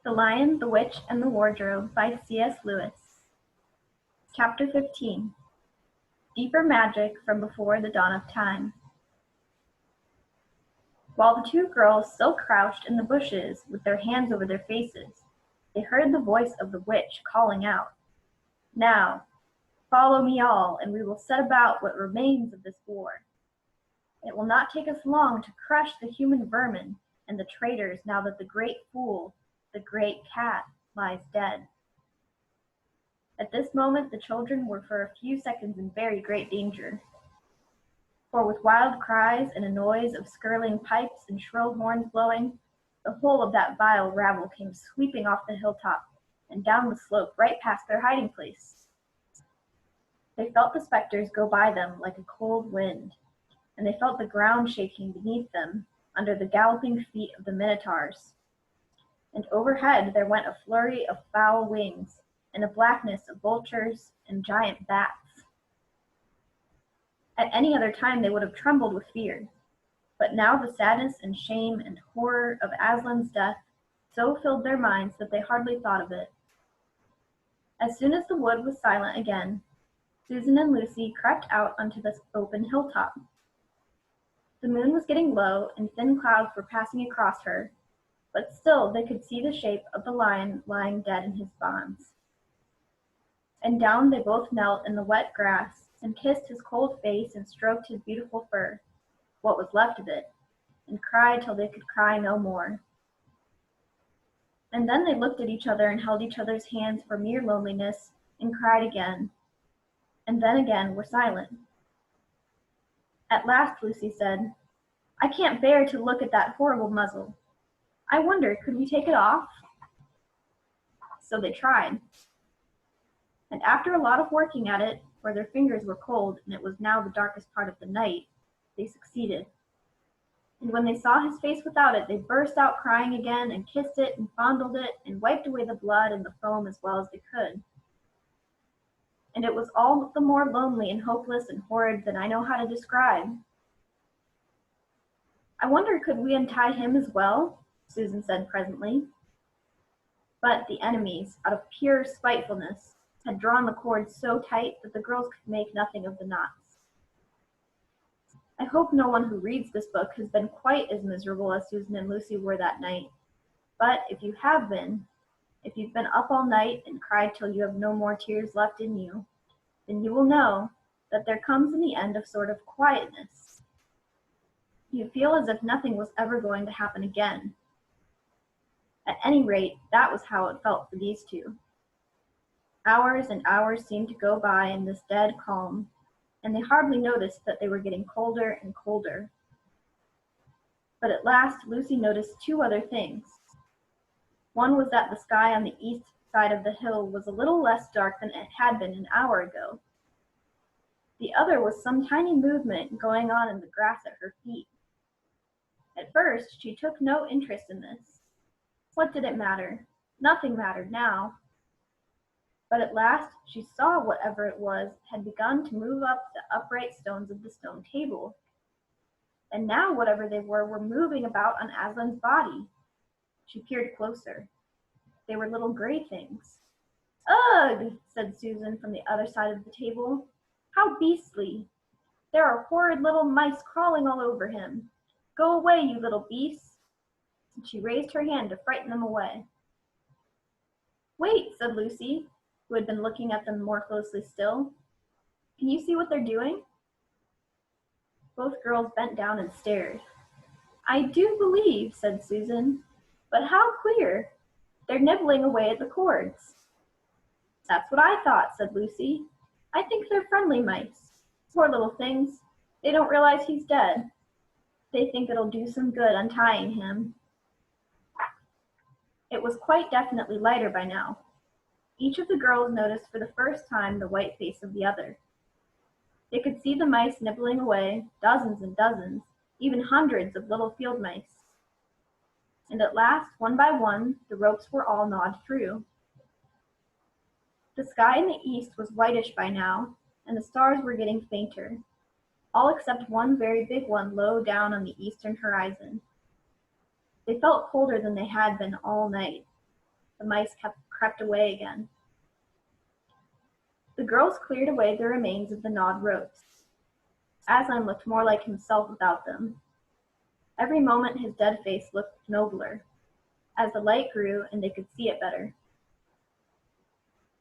The Lion, the Witch, and the Wardrobe by C.S. Lewis. Chapter 15. Deeper Magic from Before the Dawn of Time. While the two girls still crouched in the bushes with their hands over their faces, they heard the voice of the witch calling out, "Now, follow me all, and we will set about what remains of this war. It will not take us long to crush the human vermin and the traitors now that the great fool, the great cat, lies dead." At this moment the children were for a few seconds in very great danger. For with wild cries and a noise of skirling pipes and shrill horns blowing, the whole of that vile rabble came sweeping off the hilltop and down the slope right past their hiding place. They felt the specters go by them like a cold wind, and they felt the ground shaking beneath them under the galloping feet of the minotaurs. And overhead there went a flurry of foul wings, and a blackness of vultures and giant bats. At any other time they would have trembled with fear, but now the sadness and shame and horror of Aslan's death so filled their minds that they hardly thought of it. As soon as the wood was silent again, Susan and Lucy crept out onto the open hilltop. The moon was getting low, and thin clouds were passing across her, but still they could see the shape of the lion lying dead in his bonds. And down they both knelt in the wet grass and kissed his cold face and stroked his beautiful fur, what was left of it, and cried till they could cry no more. And then they looked at each other and held each other's hands for mere loneliness and cried again, and then again were silent. At last Lucy said, "I can't bear to look at that horrible muzzle. I wonder, could we take it off?" So they tried. And after a lot of working at it, for their fingers were cold and it was now the darkest part of the night, they succeeded. And when they saw his face without it, they burst out crying again and kissed it and fondled it and wiped away the blood and the foam as well as they could. And it was all the more lonely and hopeless and horrid than I know how to describe. "I wonder, could we untie him as well?" Susan said presently. But the enemies, out of pure spitefulness, had drawn the cord so tight that the girls could make nothing of the knots. I hope no one who reads this book has been quite as miserable as Susan and Lucy were that night. But if you have been, if you've been up all night and cried till you have no more tears left in you, then you will know that there comes in the end a sort of quietness. You feel as if nothing was ever going to happen again. At any rate, that was how it felt for these two. Hours and hours seemed to go by in this dead calm, and they hardly noticed that they were getting colder and colder. But at last Lucy noticed two other things. One was that the sky on the east side of the hill was a little less dark than it had been an hour ago. The other was some tiny movement going on in the grass at her feet. At first she took no interest in this. What did it matter? Nothing mattered now. But at last she saw whatever it was had begun to move up the upright stones of the stone table. And now whatever they were moving about on Aslan's body. She peered closer. They were little gray things. "Ugh!" said Susan from the other side of the table. "How beastly! There are horrid little mice crawling all over him. Go away, you little beasts!" And she raised her hand to frighten them away. "Wait," said Lucy, who had been looking at them more closely still. "Can you see what they're doing?" Both girls bent down and stared. "I do believe," said Susan, "but how queer! They're nibbling away at the cords." "That's what I thought," said Lucy. "I think they're friendly mice. Poor little things. They don't realize he's dead. They think it'll do some good untying him." It was quite definitely lighter by now. Each of the girls noticed for the first time the white face of the other. They could see the mice nibbling away, dozens and dozens, even hundreds of little field mice. And at last, one by one, the ropes were all gnawed through. The sky in the east was whitish by now, and the stars were getting fainter, all except one very big one low down on the eastern horizon. They felt colder than they had been all night. The mice crept away again. The girls cleared away the remains of the gnawed ropes. Aslan looked more like himself without them. Every moment his dead face looked nobler, as the light grew and they could see it better.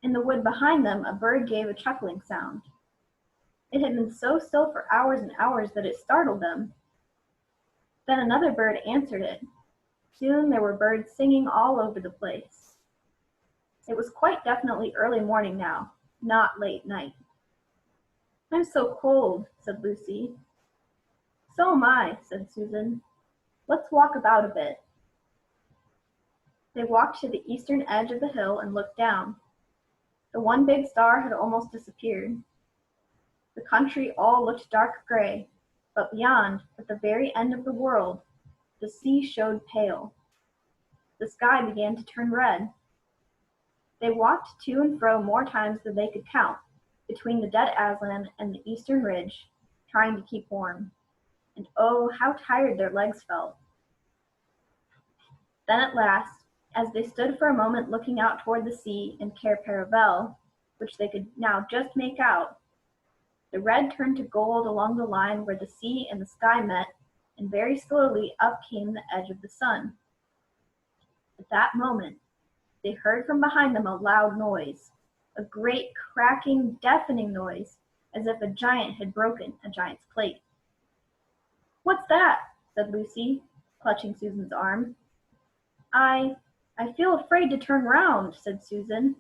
In the wood behind them, a bird gave a chuckling sound. It had been so still for hours and hours that it startled them. Then another bird answered it. Soon there were birds singing all over the place. It was quite definitely early morning now, not late night. "I'm so cold," said Lucy. "So am I," said Susan. "Let's walk about a bit." They walked to the eastern edge of the hill and looked down. The one big star had almost disappeared. The country all looked dark gray, but beyond, at the very end of the world, the sea showed pale. The sky began to turn red. They walked to and fro more times than they could count, between the dead Aslan and the eastern ridge, trying to keep warm. And oh, how tired their legs felt. Then at last, as they stood for a moment looking out toward the sea and Cair Paravel, which they could now just make out, the red turned to gold along the line where the sea and the sky met, and very slowly up came the edge of the sun. At that moment, they heard from behind them a loud noise, a great cracking, deafening noise, as if a giant had broken a giant's plate. "What's that?" said Lucy, clutching Susan's arm. I feel afraid to turn round," said Susan.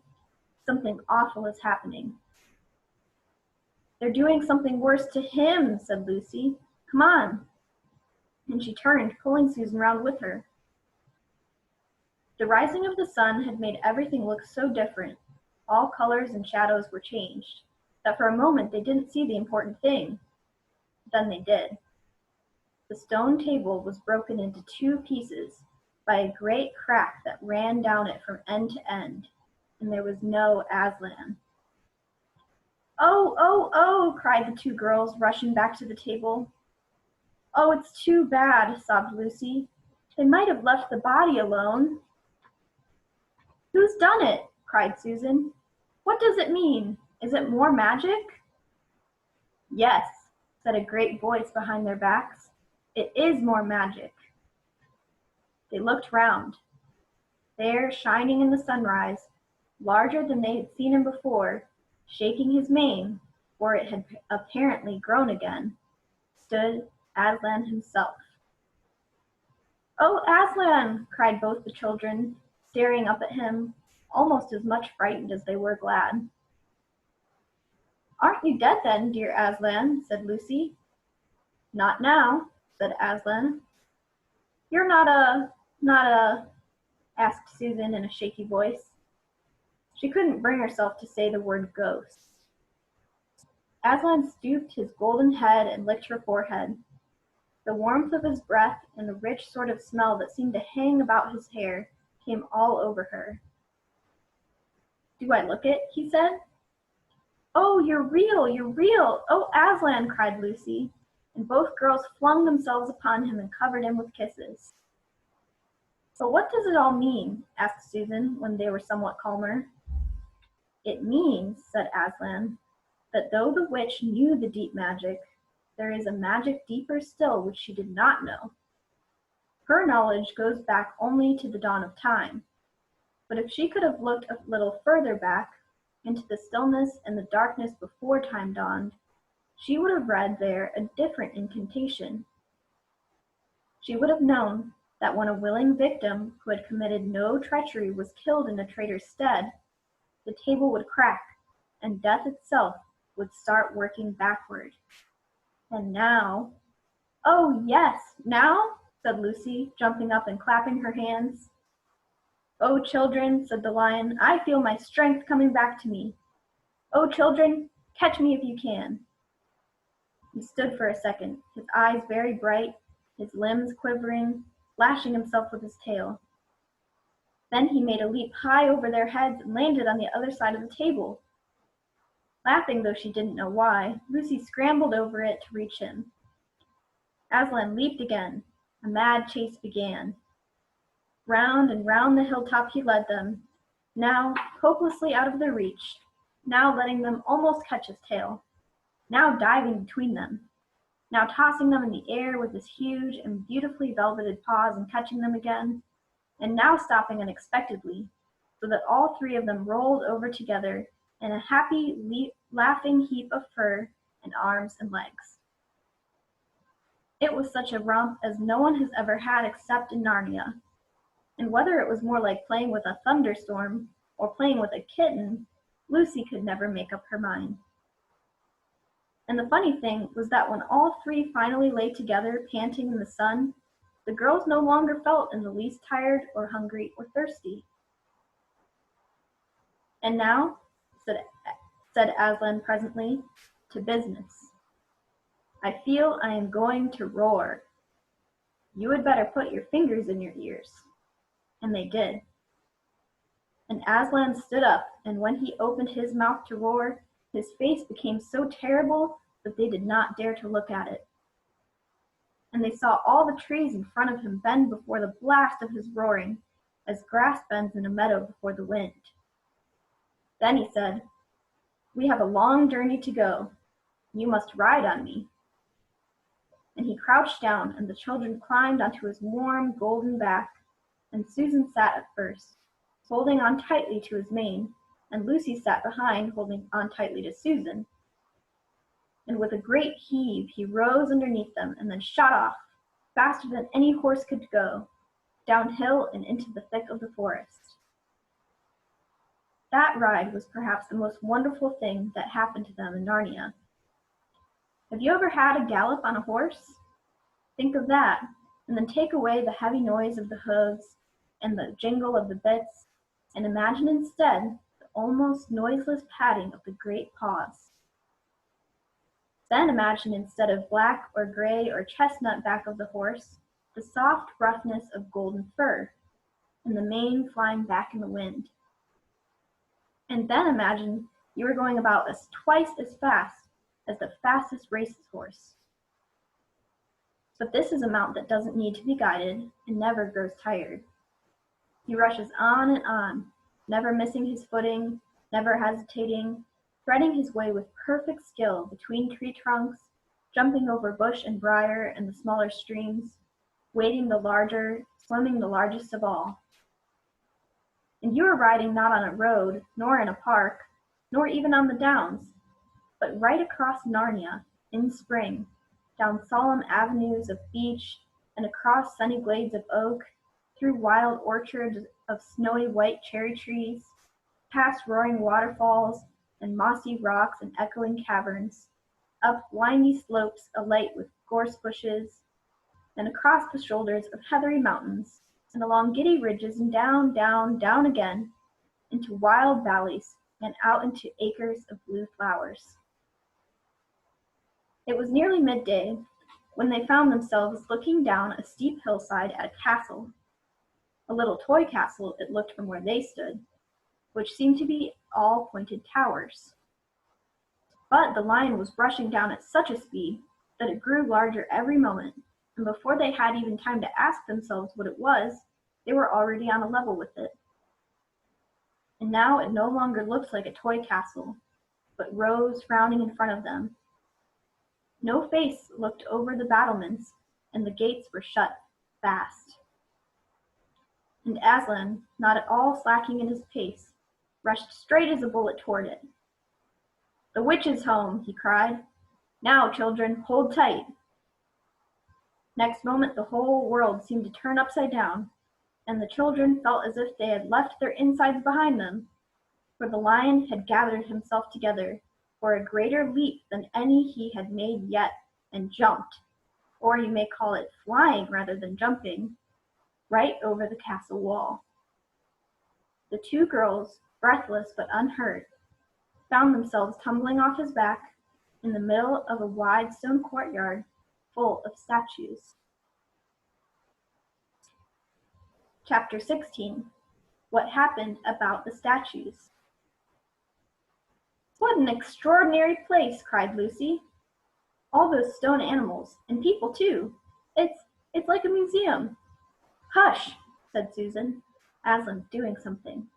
"Something awful is happening." "They're doing something worse to him," said Lucy. "Come on." And she turned, pulling Susan round with her. The rising of the sun had made everything look so different, all colors and shadows were changed, that for a moment they didn't see the important thing. Then they did. The stone table was broken into two pieces by a great crack that ran down it from end to end, and there was no Aslan. "Oh, oh, oh," cried the two girls, rushing back to the table. "Oh, it's too bad," sobbed Lucy. "They might have left the body alone." "Who's done it?" cried Susan. "What does it mean? Is it more magic?" "Yes," said a great voice behind their backs. "It is more magic." They looked round. There, shining in the sunrise, larger than they had seen him before, shaking his mane, for it had apparently grown again, stood Aslan himself. "Oh, Aslan!" cried both the children, staring up at him, almost as much frightened as they were glad. "Aren't you dead then, dear Aslan?" said Lucy. "Not now," said Aslan. "You're not a, asked Susan in a shaky voice. She couldn't bring herself to say the word ghost. Aslan stooped his golden head and licked her forehead. The warmth of his breath and the rich sort of smell that seemed to hang about his hair came all over her. "Do I look it?" he said. "Oh, you're real, you're real! Oh, Aslan!" cried Lucy, and both girls flung themselves upon him and covered him with kisses. "But what does it all mean?" asked Susan, when they were somewhat calmer. "It means," said Aslan, "that though the witch knew the deep magic, there is a magic deeper still which she did not know. Her knowledge goes back only to the dawn of time. But if she could have looked a little further back, into the stillness and the darkness before time dawned, she would have read there a different incantation. She would have known that when a willing victim who had committed no treachery was killed in a traitor's stead, the table would crack and death itself would start working backward. And now—" "Oh, yes, now?" said Lucy, jumping up and clapping her hands. "Oh, children," said the lion, "I feel my strength coming back to me. Oh, children, catch me if you can." He stood for a second, his eyes very bright, his limbs quivering, lashing himself with his tail. Then he made a leap high over their heads and landed on the other side of the table. Laughing, though she didn't know why, Lucy scrambled over it to reach him. Aslan leaped again. A mad chase began. Round and round the hilltop he led them, now hopelessly out of their reach, now letting them almost catch his tail, now diving between them, now tossing them in the air with his huge and beautifully velveted paws and catching them again, and now stopping unexpectedly, so that all three of them rolled over together in a happy, laughing heap of fur and arms and legs. It was such a romp as no one has ever had except in Narnia, and whether it was more like playing with a thunderstorm or playing with a kitten, Lucy could never make up her mind. And the funny thing was that when all three finally lay together panting in the sun, the girls no longer felt in the least tired or hungry or thirsty. And now, said Aslan presently, to business. I feel I am going to roar. You had better put your fingers in your ears. And they did. And Aslan stood up, and when he opened his mouth to roar, his face became so terrible that they did not dare to look at it. And they saw all the trees in front of him bend before the blast of his roaring, as grass bends in a meadow before the wind. Then he said, We have a long journey to go. You must ride on me. And he crouched down, and the children climbed onto his warm, golden back, and Susan sat at first, holding on tightly to his mane, and Lucy sat behind, holding on tightly to Susan. And with a great heave, he rose underneath them and then shot off, faster than any horse could go, downhill and into the thick of the forest. That ride was perhaps the most wonderful thing that happened to them in Narnia. Have you ever had a gallop on a horse? Think of that, and then take away the heavy noise of the hooves and the jingle of the bits, and imagine instead the almost noiseless padding of the great paws. Then imagine instead of black or gray or chestnut back of the horse, the soft roughness of golden fur, and the mane flying back in the wind. And then imagine you were going about twice as fast as the fastest racehorse. But this is a mount that doesn't need to be guided and never grows tired. He rushes on and on, never missing his footing, never hesitating, threading his way with perfect skill between tree trunks, jumping over bush and briar and the smaller streams, wading the larger, swimming the largest of all. And you are riding not on a road, nor in a park, nor even on the downs, but right across Narnia in spring, down solemn avenues of beech and across sunny glades of oak, through wild orchards of snowy white cherry trees, past roaring waterfalls and mossy rocks and echoing caverns, up windy slopes alight with gorse bushes, and across the shoulders of heathery mountains, and along giddy ridges and down, down, down again, into wild valleys and out into acres of blue flowers. It was nearly midday when they found themselves looking down a steep hillside at a castle, a little toy castle it looked from where they stood, which seemed to be all pointed towers. But the lion was rushing down at such a speed that it grew larger every moment, and before they had even time to ask themselves what it was, they were already on a level with it. And now it no longer looked like a toy castle, but rose frowning in front of them. No face looked over the battlements, and the gates were shut fast. And Aslan, not at all slacking in his pace, rushed straight as a bullet toward it. "The witch is home," he cried. "Now, children, hold tight." Next moment the whole world seemed to turn upside down, and the children felt as if they had left their insides behind them, for the lion had gathered himself together for a greater leap than any he had made yet, and jumped, or you may call it flying rather than jumping, right over the castle wall. The two girls, breathless but unhurt, found themselves tumbling off his back in the middle of a wide stone courtyard full of statues. Chapter 16. What happened about the statues? "What an extraordinary place!" cried Lucy. "All those stone animals, and people too. It's like a museum." "Hush!" said Susan. Aslan doing something.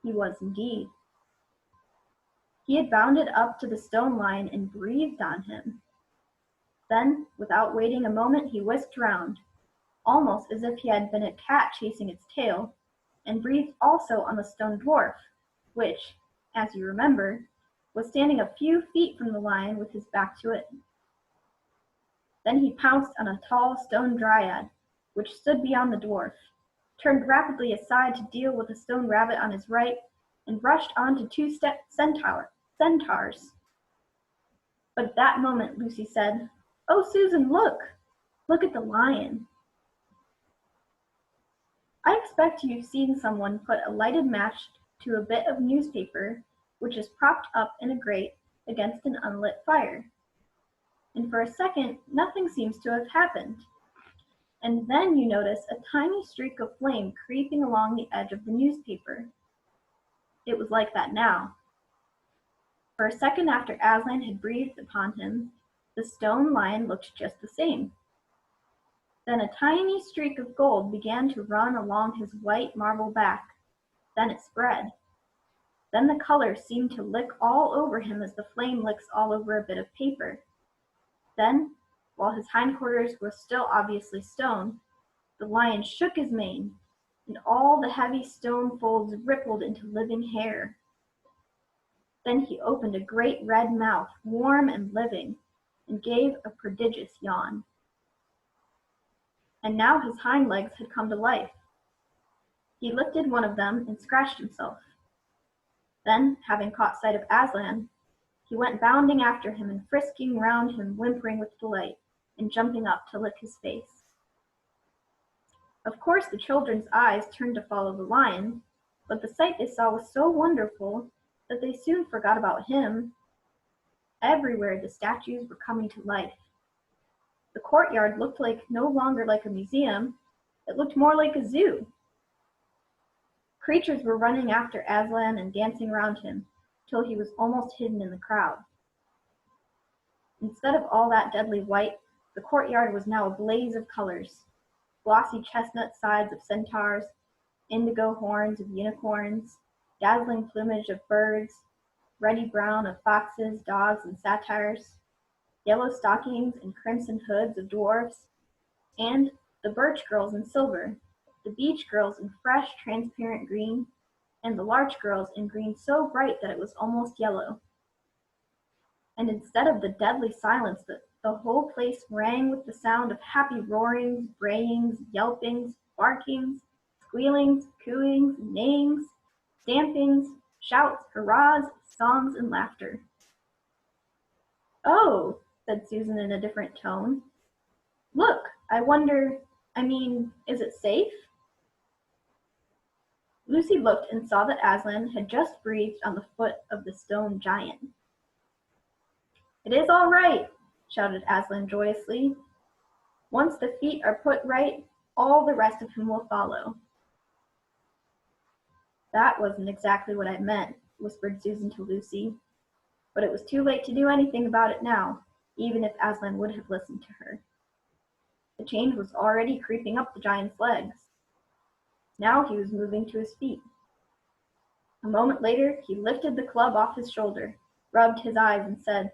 He was indeed. He had bounded up to the stone lion and breathed on him. Then, without waiting a moment, he whisked round, almost as if he had been a cat chasing its tail, and breathed also on the stone dwarf, which, as you remember, was standing a few feet from the lion with his back to it. Then he pounced on a tall stone dryad, which stood beyond the dwarf, turned rapidly aside to deal with a stone rabbit on his right, and rushed on to two centaurs. But at that moment Lucy said, "Oh, Susan, look! Look at the lion." I expect you've seen someone put a lighted match to a bit of newspaper which is propped up in a grate against an unlit fire. And for a second, nothing seems to have happened. And then you notice a tiny streak of flame creeping along the edge of the newspaper. It was like that now. For a second after Aslan had breathed upon him, the stone lion looked just the same. Then a tiny streak of gold began to run along his white marble back. Then it spread. Then the color seemed to lick all over him as the flame licks all over a bit of paper. Then, while his hindquarters were still obviously stone, the lion shook his mane, and all the heavy stone folds rippled into living hair. Then he opened a great red mouth, warm and living, and gave a prodigious yawn. And now his hind legs had come to life. He lifted one of them and scratched himself. Then, having caught sight of Aslan, he went bounding after him and frisking round him, whimpering with delight, and jumping up to lick his face. Of course the children's eyes turned to follow the lion, but the sight they saw was so wonderful that they soon forgot about him. Everywhere the statues were coming to life. The courtyard looked no longer like a museum, it looked more like a zoo. Creatures were running after Aslan and dancing round him, till he was almost hidden in the crowd. Instead of all that deadly white, the courtyard was now a blaze of colors. Glossy chestnut sides of centaurs, indigo horns of unicorns, dazzling plumage of birds, ruddy brown of foxes, dogs, and satyrs, yellow stockings and crimson hoods of dwarfs, and the birch girls in silver, the beech girls in fresh, transparent green, and the larch girls in green so bright that it was almost yellow. And instead of the deadly silence, the whole place rang with the sound of happy roarings, brayings, yelpings, barkings, squealings, cooings, neighings, stampings, shouts, hurrahs, songs, and laughter. "Oh," said Susan in a different tone. "Look, is it safe?" Lucy looked and saw that Aslan had just breathed on the foot of the stone giant. "It is all right," shouted Aslan joyously. "Once the feet are put right, all the rest of him will follow." "That wasn't exactly what I meant," whispered Susan to Lucy, but it was too late to do anything about it now, even if Aslan would have listened to her. The change was already creeping up the giant's legs. Now he was moving to his feet. A moment later, he lifted the club off his shoulder, rubbed his eyes, and said,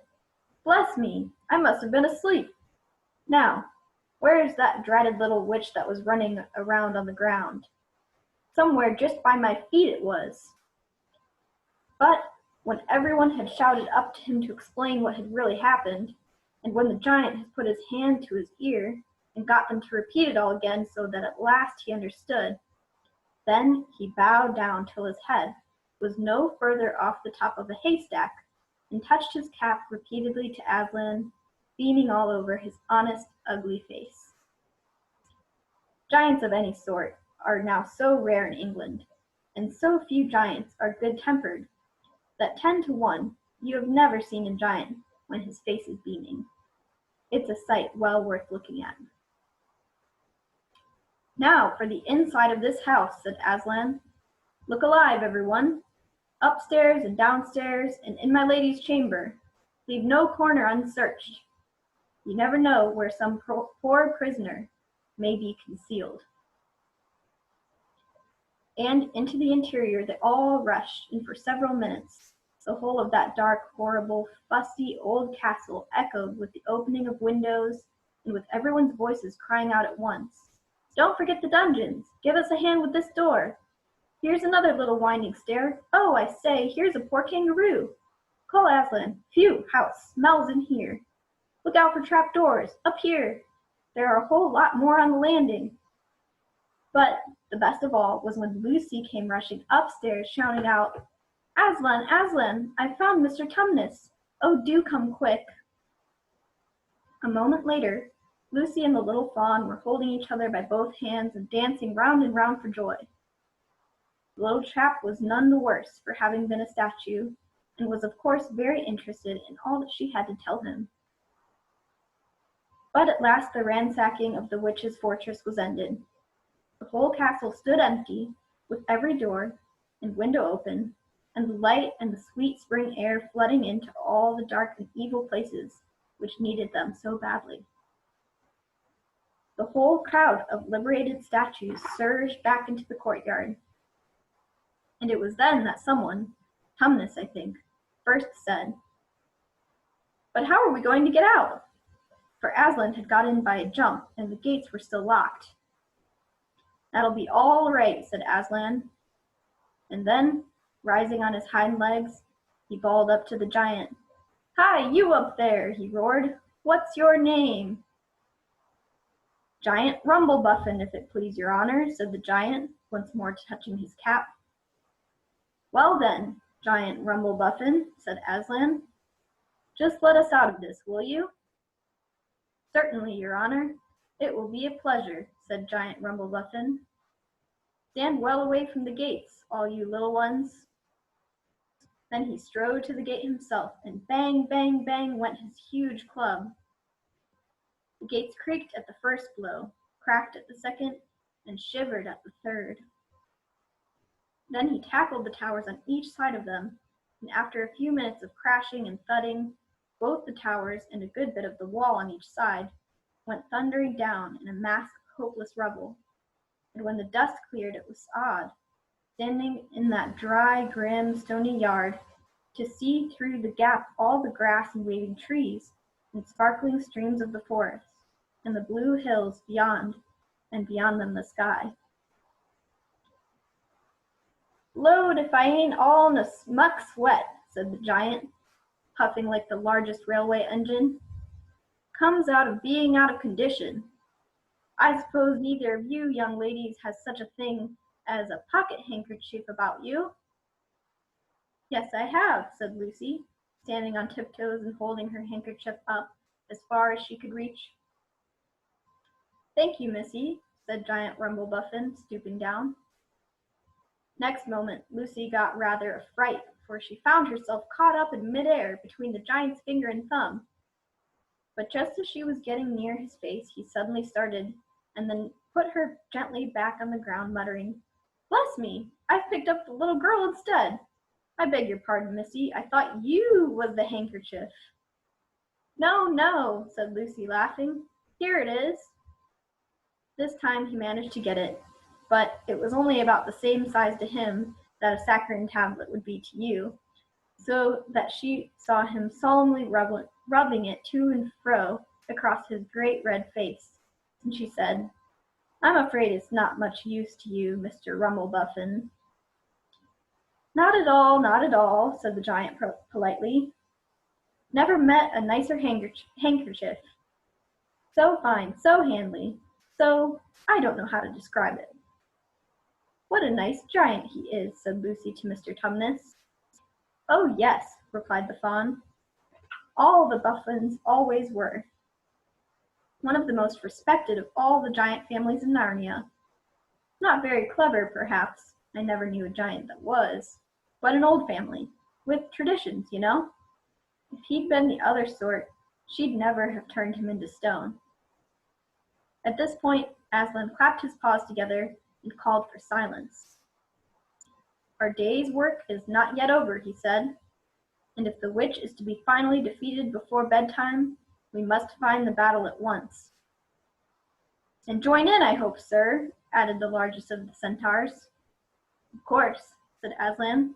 "Bless me, I must have been asleep. Now, where is that dreaded little witch that was running around on the ground? Somewhere just by my feet it was." But when everyone had shouted up to him to explain what had really happened, and when the giant had put his hand to his ear and got them to repeat it all again so that at last he understood, then he bowed down till his head was no further off the top of a haystack, and touched his cap repeatedly to Aslan, beaming all over his honest, ugly face. Giants of any sort are now so rare in England, and so few giants are good-tempered, that 10 to 1 you have never seen a giant when his face is beaming. It's a sight well worth looking at. "Now for the inside of this house," said Aslan. "Look alive, everyone. Upstairs and downstairs and in my lady's chamber. Leave no corner unsearched. You never know where some poor prisoner may be concealed." and into the interior they all rushed, and for several minutes the whole of that dark, horrible, fussy old castle echoed with the opening of windows and with everyone's voices crying out at once, "Don't forget the dungeons! Give us a hand with this door! Here's another little winding stair! Oh, I say, here's a poor kangaroo! Call Aslan! Phew, how it smells in here! Look out for trap doors! Up here! There are a whole lot more on the landing!" But the best of all was when Lucy came rushing upstairs, shouting out, "Aslan, Aslan, I've found Mr. Tumnus! Oh, do come quick!" A moment later, Lucy and the little fawn were holding each other by both hands and dancing round and round for joy. The little chap was none the worse for having been a statue, and was of course very interested in all that she had to tell him. But at last the ransacking of the witch's fortress was ended. The whole castle stood empty, with every door and window open, and the light and the sweet spring air flooding into all the dark and evil places which needed them so badly. The whole crowd of liberated statues surged back into the courtyard, and it was then that someone, Tumnus I think, first said, "But how are we going to get out?" For Aslan had got in by a jump, and the gates were still locked. "That'll be all right," said Aslan, and then, rising on his hind legs, he bawled up to the giant. "Hi, you up there," he roared. "What's your name?" "Giant Rumblebuffin, if it please your honor," said the giant, once more touching his cap. "Well then, Giant Rumblebuffin," said Aslan, "just let us out of this, will you?" "Certainly, your honor. It will be a pleasure," said Giant Rumblebuffin. "Stand well away from the gates, all you little ones." Then he strode to the gate himself, and bang, bang, bang went his huge club. The gates creaked at the first blow, cracked at the second, and shivered at the third. Then he tackled the towers on each side of them, and after a few minutes of crashing and thudding, both the towers and a good bit of the wall on each side went thundering down in a mass of hopeless rubble. And when the dust cleared, it was odd, standing in that dry, grim, stony yard, to see through the gap all the grass and waving trees, and sparkling streams of the forest, and the blue hills beyond, and beyond them the sky. "Blowed if I ain't all in a smuck sweat," said the giant, puffing like the largest railway engine. "Comes out of being out of condition. I suppose neither of you young ladies has such a thing as a pocket handkerchief about you?" "Yes, I have," said Lucy, standing on tiptoes and holding her handkerchief up as far as she could reach. "Thank you, missy," said Giant Rumblebuffin, stooping down. Next moment Lucy got rather a fright, for she found herself caught up in mid-air between the giant's finger and thumb. But just as she was getting near his face, he suddenly started, and then put her gently back on the ground, muttering, "Bless me, I've picked up the little girl instead. I beg your pardon, missy, I thought you was the handkerchief." "No, no," said Lucy, laughing. "Here it is." This time he managed to get it, but it was only about the same size to him that a saccharine tablet would be to you, so that she saw him solemnly rubbing it to and fro across his great red face, and she said, "I'm afraid it's not much use to you, Mr. Rumblebuffin." "Not at all, not at all," said the giant politely. "Never met a nicer handkerchief. So fine, so handy, so I don't know how to describe it." "What a nice giant he is," said Lucy to Mr. Tumnus. "Oh yes," replied the fawn. "All the Buffins always were. One of the most respected of all the giant families in Narnia. Not very clever, perhaps. I never knew a giant that was. But an old family, with traditions, you know. If he'd been the other sort, she'd never have turned him into stone." At this point, Aslan clapped his paws together and called for silence. "Our day's work is not yet over," he said, "and if the witch is to be finally defeated before bedtime, we must find the battle at once." "And join in, I hope, sir," added the largest of the centaurs. Of course, said Aslan.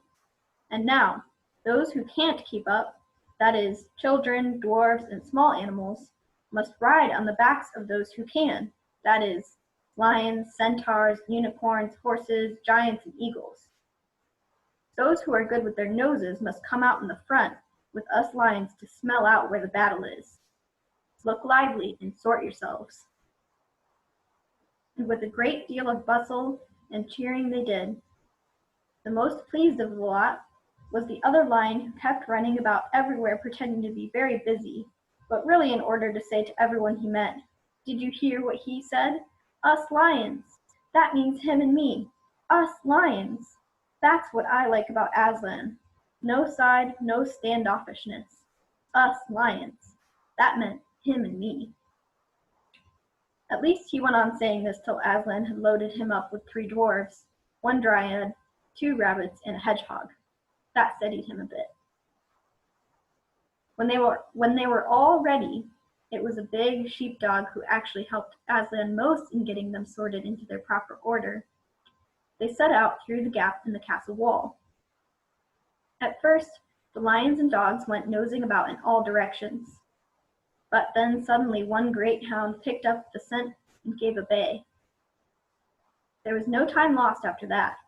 And now, those who can't keep up, that is, children, dwarves, and small animals, must ride on the backs of those who can, that is, lions, centaurs, unicorns, horses, giants, and eagles. Those who are good with their noses must come out in the front with us lions to smell out where the battle is. Look lively and sort yourselves. And with a great deal of bustle and cheering they did. The most pleased of the lot was the other lion, who kept running about everywhere pretending to be very busy, but really in order to say to everyone he met, "Did you hear what he said? Us lions! That means him and me. Us lions! That's what I like about Aslan. No side, no standoffishness. Us lions. That meant him and me." At least he went on saying this till Aslan had loaded him up with 3 dwarves, 1 dryad, 2 rabbits, and a hedgehog. That steadied him a bit. When they were all ready, it was a big sheepdog who actually helped Aslan most in getting them sorted into their proper order. They set out through the gap in the castle wall. At first, the lions and dogs went nosing about in all directions. But then suddenly one great hound picked up the scent and gave a bay. There was no time lost after that.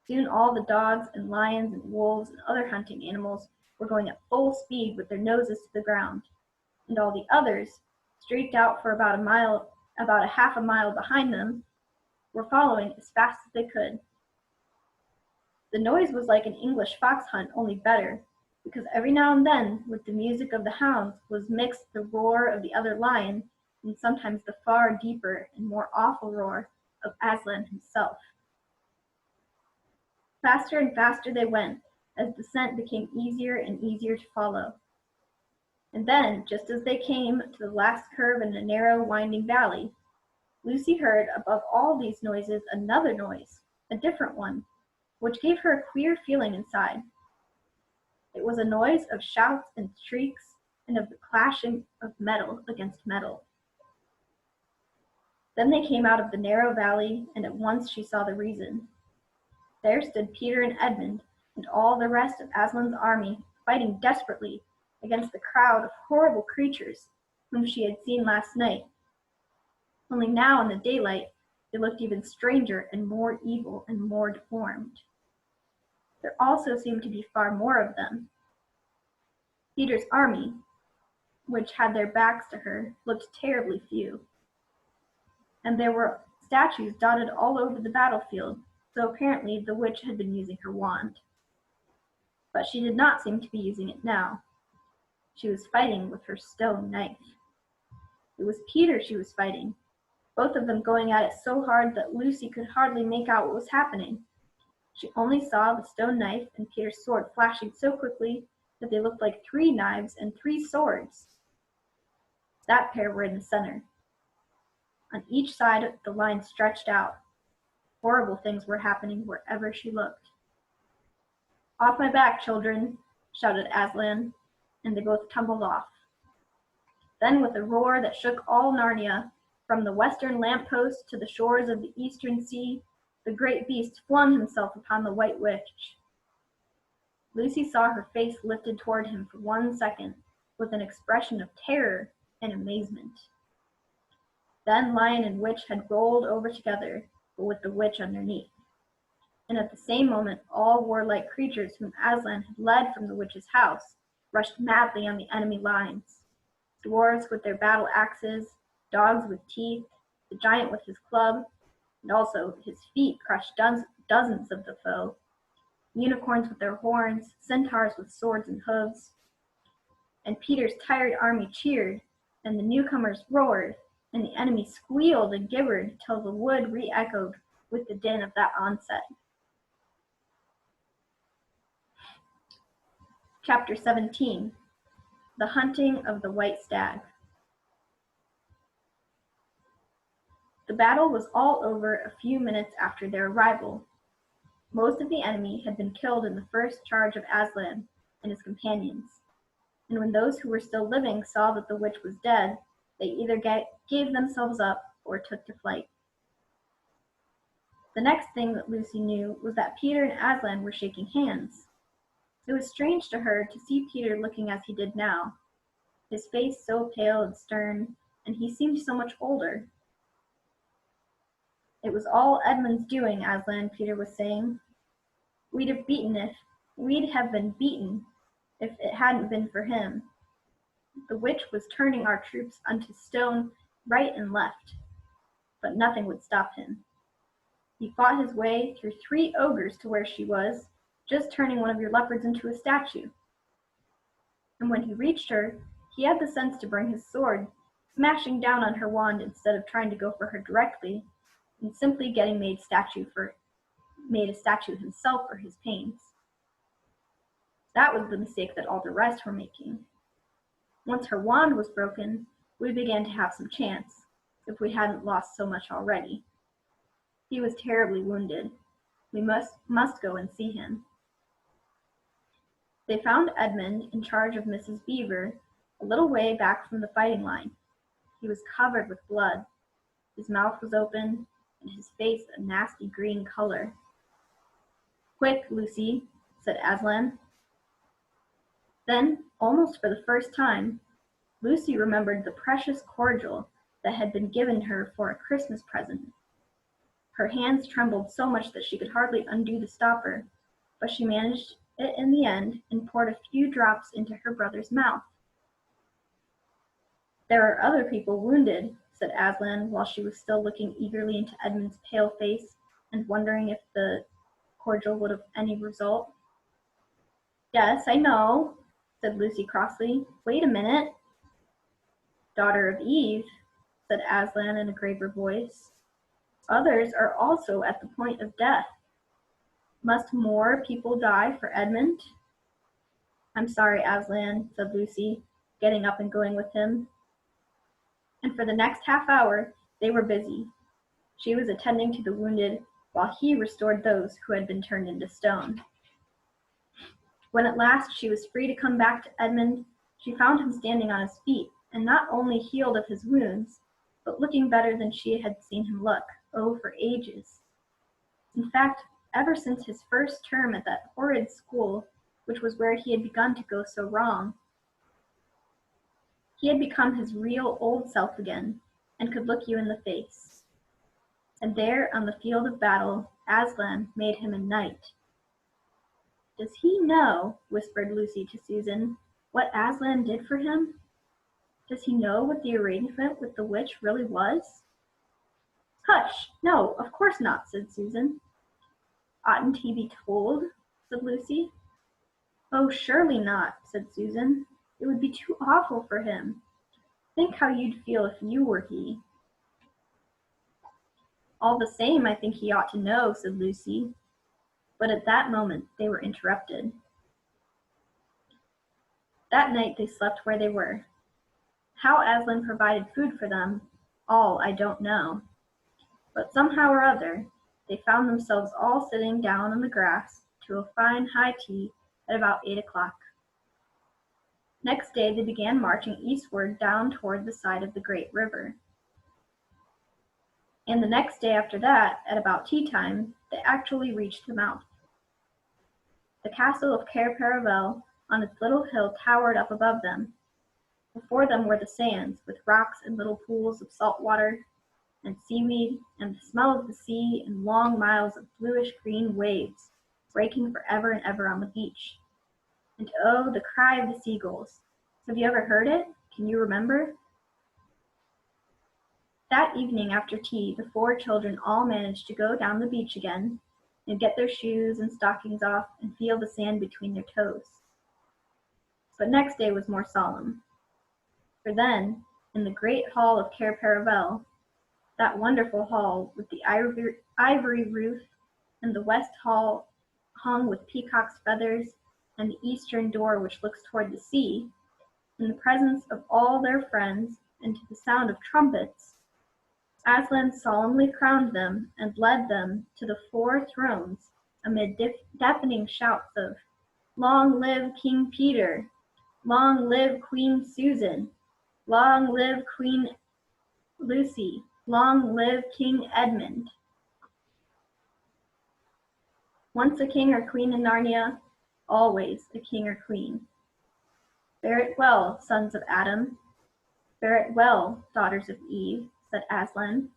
Soon all the dogs and lions and wolves and other hunting animals were going at full speed with their noses to the ground, and all the others, streaked out for about a half a mile behind them, were following as fast as they could. The noise was like an English fox hunt, only better, because every now and then, with the music of the hounds, was mixed the roar of the other lion, and sometimes the far deeper and more awful roar of Aslan himself. Faster and faster they went, as the scent became easier and easier to follow. And then, just as they came to the last curve in a narrow, winding valley, Lucy heard above all these noises another noise, a different one, which gave her a queer feeling inside. It was a noise of shouts and shrieks, and of the clashing of metal against metal. Then they came out of the narrow valley, and at once she saw the reason. There stood Peter and Edmund, and all the rest of Aslan's army, fighting desperately against the crowd of horrible creatures whom she had seen last night. Only now in the daylight they looked even stranger and more evil and more deformed. There also seemed to be far more of them. Peter's army, which had their backs to her, looked terribly few. And there were statues dotted all over the battlefield, so apparently the witch had been using her wand. But she did not seem to be using it now. She was fighting with her stone knife. It was Peter she was fighting, both of them going at it so hard that Lucy could hardly make out what was happening. She only saw the stone knife and Peter's sword flashing so quickly that they looked like 3 knives and 3 swords. That pair were in the center. On each side the line stretched out. Horrible things were happening wherever she looked. "Off my back, children," shouted Aslan, and they both tumbled off. Then with a roar that shook all Narnia, from the western lamppost to the shores of the eastern sea, the great beast flung himself upon the white witch. Lucy saw her face lifted toward him for 1 second, with an expression of terror and amazement. Then lion and witch had rolled over together, but with the witch underneath. And at the same moment all warlike creatures whom Aslan had led from the witch's house rushed madly on the enemy lines. Dwarves with their battle axes, dogs with teeth, the giant with his club, and also his feet crushed dozens of the foe, unicorns with their horns, centaurs with swords and hooves. And Peter's tired army cheered, and the newcomers roared, and the enemy squealed and gibbered till the wood re-echoed with the din of that onset. Chapter 17. The Hunting of the White Stag. The battle was all over a few minutes after their arrival. Most of the enemy had been killed in the first charge of Aslan and his companions, and when those who were still living saw that the witch was dead, they either gave themselves up or took to flight. The next thing that Lucy knew was that Peter and Aslan were shaking hands. It was strange to her to see Peter looking as he did now, his face so pale and stern, and he seemed so much older. It was all Edmund's doing, Aslan, Peter was saying. We'd have been beaten if it hadn't been for him. The witch was turning our troops unto stone right and left, but nothing would stop him. He fought his way through 3 ogres to where she was, just turning one of your leopards into a statue. And when he reached her, he had the sense to bring his sword, smashing down on her wand instead of trying to go for her directly, and simply getting made a statue himself for his pains. That was the mistake that all the rest were making. Once her wand was broken, we began to have some chance, if we hadn't lost so much already. He was terribly wounded. We must go and see him. They found Edmund in charge of Mrs. Beaver, a little way back from the fighting line. He was covered with blood. His mouth was open, and his face a nasty green color. Quick, Lucy, said Aslan. Then, almost for the first time, Lucy remembered the precious cordial that had been given her for a Christmas present. Her hands trembled so much that she could hardly undo the stopper, but she managed it in the end and poured a few drops into her brother's mouth. There are other people wounded, said Aslan, while she was still looking eagerly into Edmund's pale face and wondering if the cordial would have any result. Yes, I know, said Lucy crossly. Wait a minute. Daughter of Eve, said Aslan in a graver voice. Others are also at the point of death. Must more people die for Edmund? I'm sorry, Aslan, said Lucy, getting up and going with him. And for the next half hour, they were busy. She was attending to the wounded, while he restored those who had been turned into stone. When at last she was free to come back to Edmund, she found him standing on his feet, and not only healed of his wounds, but looking better than she had seen him look, for ages. In fact, ever since his first term at that horrid school, which was where he had begun to go so wrong. He had become his real old self again, and could look you in the face. And there on the field of battle, Aslan made him a knight. Does he know, whispered Lucy to Susan, what Aslan did for him? Does he know what the arrangement with the witch really was? Hush! No, of course not, said Susan. Oughtn't he be told? Said Lucy. Oh, surely not, said Susan. It would be too awful for him. Think how you'd feel if you were he. All the same, I think he ought to know, said Lucy. But at that moment they were interrupted. That night they slept where they were. How Aslan provided food for them, all I don't know. But somehow or other, they found themselves all sitting down on the grass to a fine high tea at about 8 o'clock. Next day they began marching eastward down toward the side of the great river. And the next day after that, at about tea time, they actually reached the mouth. The castle of Cair Paravel on its little hill towered up above them. Before them were the sands, with rocks and little pools of salt water and seaweed, and the smell of the sea, and long miles of bluish-green waves breaking forever and ever on the beach. And oh, the cry of the seagulls. Have you ever heard it? Can you remember? That evening after tea, the 4 children all managed to go down the beach again and get their shoes and stockings off and feel the sand between their toes. But next day was more solemn. For then, in the great hall of Cair Paravel, that wonderful hall with the ivory roof, and the west hall hung with peacock's feathers, and the eastern door which looks toward the sea, in the presence of all their friends, and to the sound of trumpets, Aslan solemnly crowned them and led them to the 4 thrones amid deafening shouts of "Long live King Peter! Long live Queen Susan! Long live Queen Lucy! Long live King Edmund!" Once a king or queen in Narnia, always a king or queen. Bear it well, sons of Adam. Bear it well, daughters of Eve, said Aslan.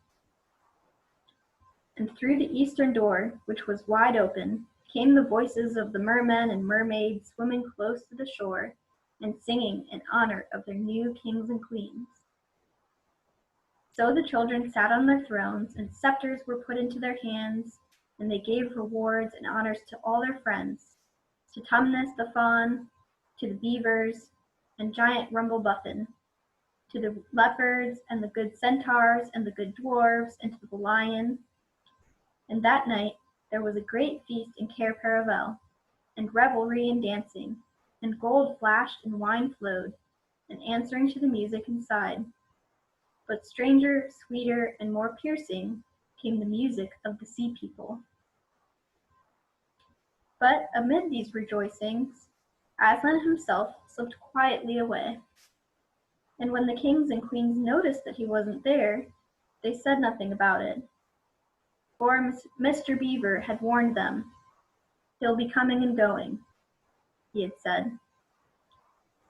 And through the eastern door, which was wide open, came the voices of the mermen and mermaids swimming close to the shore and singing in honor of their new kings and queens. So the children sat on their thrones, and scepters were put into their hands, and they gave rewards and honors to all their friends, to Tumnus the fawn, to the beavers, and giant Rumblebuffin, to the leopards, and the good centaurs, and the good dwarves, and to the lion. And that night there was a great feast in Cair Paravel, and revelry and dancing, and gold flashed and wine flowed, and answering to the music inside. But stranger, sweeter, and more piercing came the music of the sea people. But amid these rejoicings, Aslan himself slipped quietly away. And when the kings and queens noticed that he wasn't there, they said nothing about it. For Mr. Beaver had warned them. He'll be coming and going, he had said.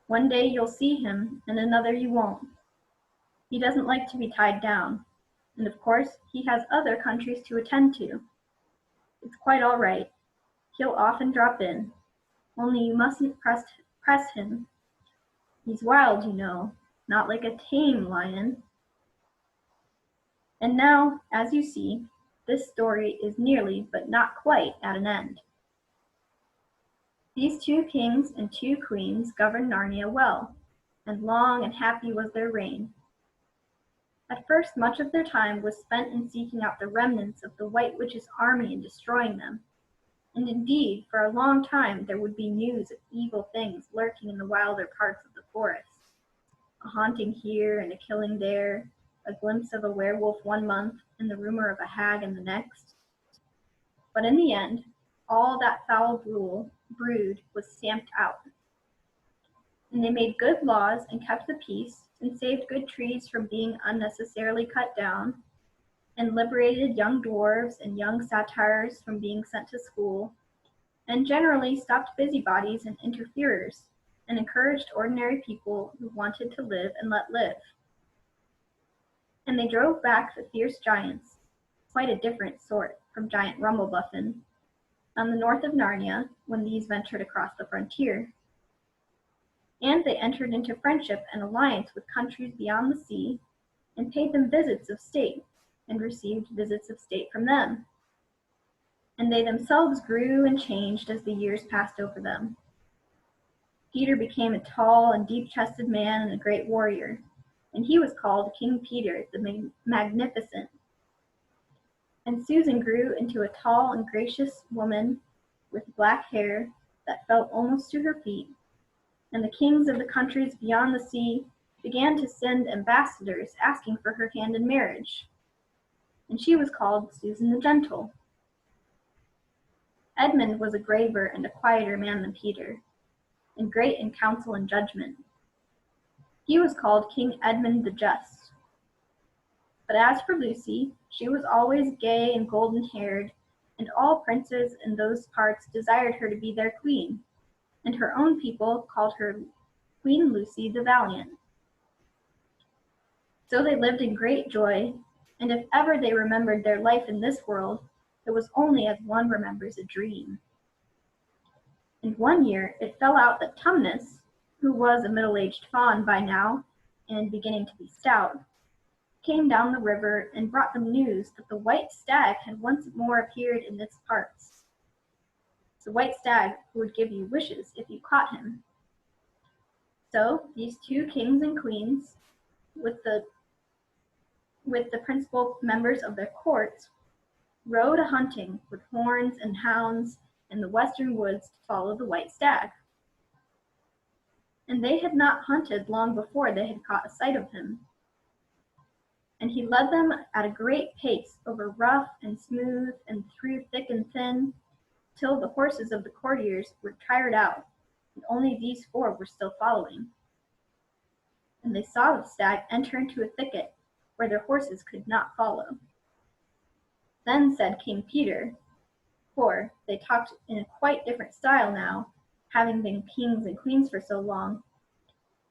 One day you'll see him, and another you won't. He doesn't like to be tied down, and of course he has other countries to attend to. It's quite all right. He'll often drop in, only you mustn't press him. He's wild, you know, not like a tame lion. And now, as you see, this story is nearly but not quite at an end. These 2 kings and 2 queens governed Narnia well, and long and happy was their reign. At first, much of their time was spent in seeking out the remnants of the White Witch's army and destroying them. And indeed, for a long time there would be news of evil things lurking in the wilder parts of the forest. A haunting here and a killing there, a glimpse of a werewolf one month and the rumor of a hag in the next. But in the end, all that foul brood was stamped out. And they made good laws and kept the peace and saved good trees from being unnecessarily cut down, and liberated young dwarves and young satyrs from being sent to school, and generally stopped busybodies and interferers, and encouraged ordinary people who wanted to live and let live. And they drove back the fierce giants, quite a different sort from giant Rumblebuffin, on the north of Narnia when these ventured across the frontier. And they entered into friendship and alliance with countries beyond the sea, and paid them visits of state, and received visits of state from them. And they themselves grew and changed as the years passed over them. Peter became a tall and deep-chested man and a great warrior, and he was called King Peter the Magnificent. And Susan grew into a tall and gracious woman with black hair that fell almost to her feet, and the kings of the countries beyond the sea began to send ambassadors asking for her hand in marriage, and she was called Susan the Gentle. Edmund was a graver and a quieter man than Peter, and great in counsel and judgment. He was called King Edmund the Just. But as for Lucy, she was always gay and golden-haired, and all princes in those parts desired her to be their queen, and her own people called her Queen Lucy the Valiant. So they lived in great joy, and if ever they remembered their life in this world, it was only as one remembers a dream. And one year it fell out that Tumnus, who was a middle-aged fawn by now and beginning to be stout, came down the river and brought them news that the white stag had once more appeared in its parts. The white stag who would give you wishes if you caught him. So these 2 kings and queens, with the principal members of their courts, rode a-hunting with horns and hounds in the western woods to follow the white stag. And they had not hunted long before they had caught a sight of him. And he led them at a great pace over rough and smooth and through thick and thin, till the horses of the courtiers were tired out, and only these 4 were still following. And they saw the stag enter into a thicket where their horses could not follow. Then said King Peter, for they talked in a quite different style now, having been kings and queens for so long.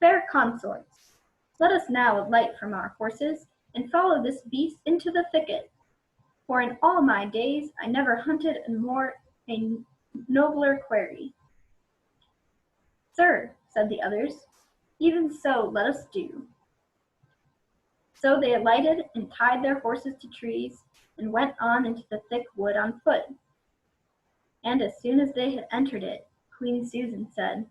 Fair consorts, let us now alight from our horses and follow this beast into the thicket, for in all my days I never hunted a nobler quarry. Sir, said the others, even so let us do. So they alighted and tied their horses to trees and went on into the thick wood on foot. And as soon as they had entered it, Queen Susan said,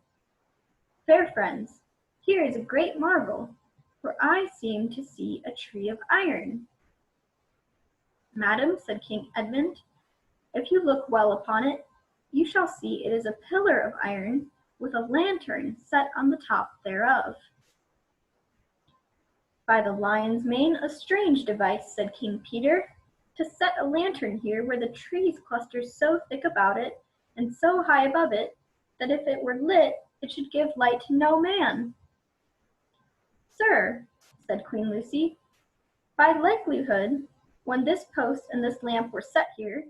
Fair friends, here is a great marvel, for I seem to see a tree of iron. Madam, said King Edmund, if you look well upon it, you shall see it is a pillar of iron with a lantern set on the top thereof. By the lion's mane, a strange device, said King Peter, to set a lantern here where the trees cluster so thick about it and so high above it that if it were lit it should give light to no man. Sir, said Queen Lucy, by likelihood, when this post and this lamp were set here,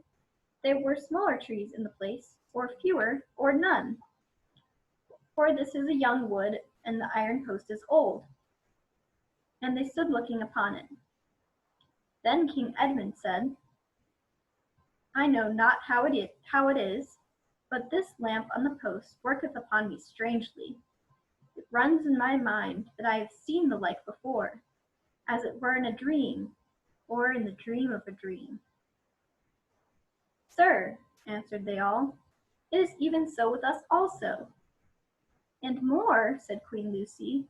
there were smaller trees in the place, or fewer, or none. For this is a young wood, and the iron post is old. And they stood looking upon it. Then King Edmund said, I know not how it is, but this lamp on the post worketh upon me strangely. It runs in my mind that I have seen the like before, as it were in a dream, or in the dream of a dream. Sir, answered they all, it is even so with us also. And more, said Queen Lucy,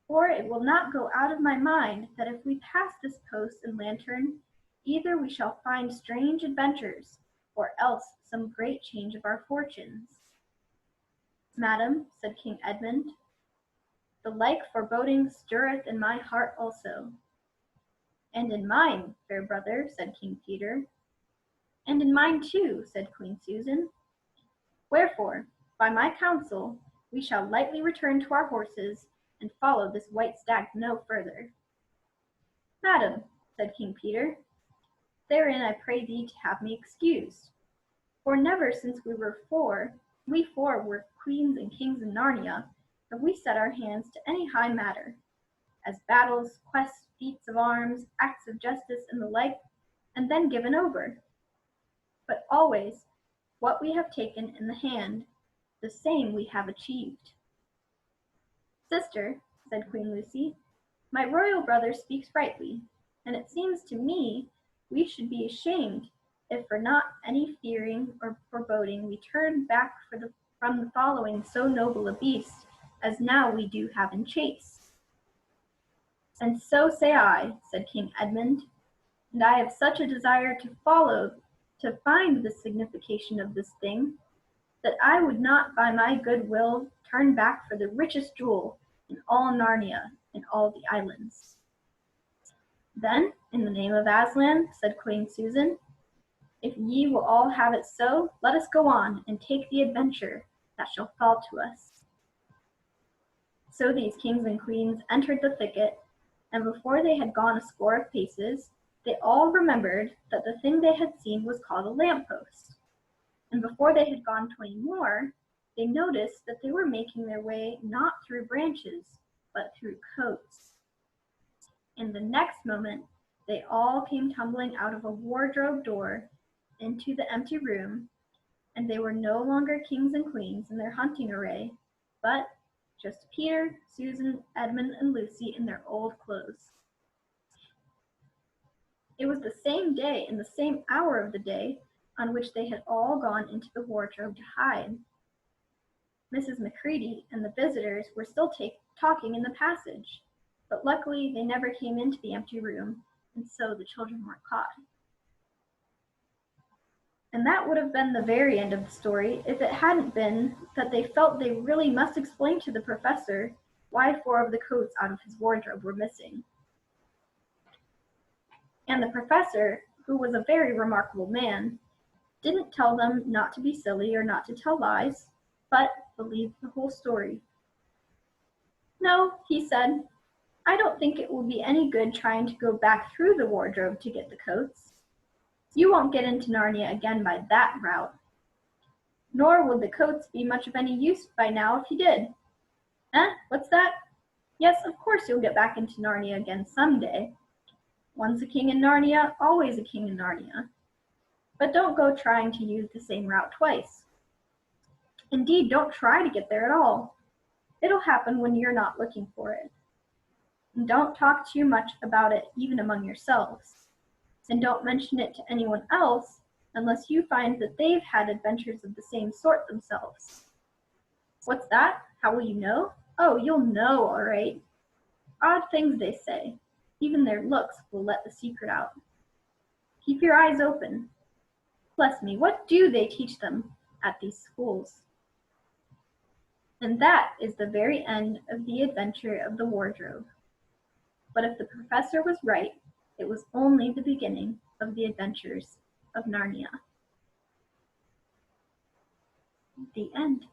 for it will not go out of my mind that if we pass this post and lantern, either we shall find strange adventures, or else some great change of our fortunes. Madam, said King Edmund, the like foreboding stirreth in my heart also. And in mine, fair brother, said King Peter. And in mine too, said Queen Susan. Wherefore, by my counsel, we shall lightly return to our horses and follow this white stag no further. Madam, said King Peter, therein I pray thee to have me excused. For never since we four were queens and kings in Narnia, have we set our hands to any high matter, as battles, quests, feats of arms, acts of justice, and the like, and then given over. But always, what we have taken in the hand, the same we have achieved. Sister, said Queen Lucy, my royal brother speaks rightly, and it seems to me we should be ashamed if for not any fearing or foreboding we turn back from the following so noble a beast as now we do have in chase. And so say I, said King Edmund, and I have such a desire to find the signification of this thing, that I would not by my good will turn back for the richest jewel in all Narnia and all the islands. Then, in the name of Aslan, said Queen Susan, if ye will all have it so, let us go on and take the adventure that shall fall to us. So these kings and queens entered the thicket, and before they had gone a score of paces, they all remembered that the thing they had seen was called a lamppost. And before they had gone 20 more, they noticed that they were making their way not through branches, but through coats. In the next moment, they all came tumbling out of a wardrobe door into the empty room, and they were no longer kings and queens in their hunting array, but just Peter, Susan, Edmund, and Lucy in their old clothes. It was the same day and the same hour of the day on which they had all gone into the wardrobe to hide. Mrs. Macready and the visitors were still talking in the passage, but luckily they never came into the empty room, and so the children weren't caught. And that would have been the very end of the story if it hadn't been that they felt they really must explain to the professor why 4 of the coats out of his wardrobe were missing. And the professor, who was a very remarkable man, didn't tell them not to be silly or not to tell lies, but believed the whole story. No, he said, I don't think it will be any good trying to go back through the wardrobe to get the coats. You won't get into Narnia again by that route. Nor would the coats be much of any use by now if you did. Eh? What's that? Yes, of course you'll get back into Narnia again someday. Once a king in Narnia, always a king in Narnia. But don't go trying to use the same route twice. Indeed, don't try to get there at all. It'll happen when you're not looking for it. And don't talk too much about it even among yourselves. And don't mention it to anyone else unless you find that they've had adventures of the same sort themselves. What's that? How will you know? Oh, you'll know, all right. Odd things they say. Even their looks will let the secret out. Keep your eyes open. Bless me, what do they teach them at these schools? And that is the very end of the adventure of the wardrobe. But if the professor was right, it was only the beginning of the adventures of Narnia. The end.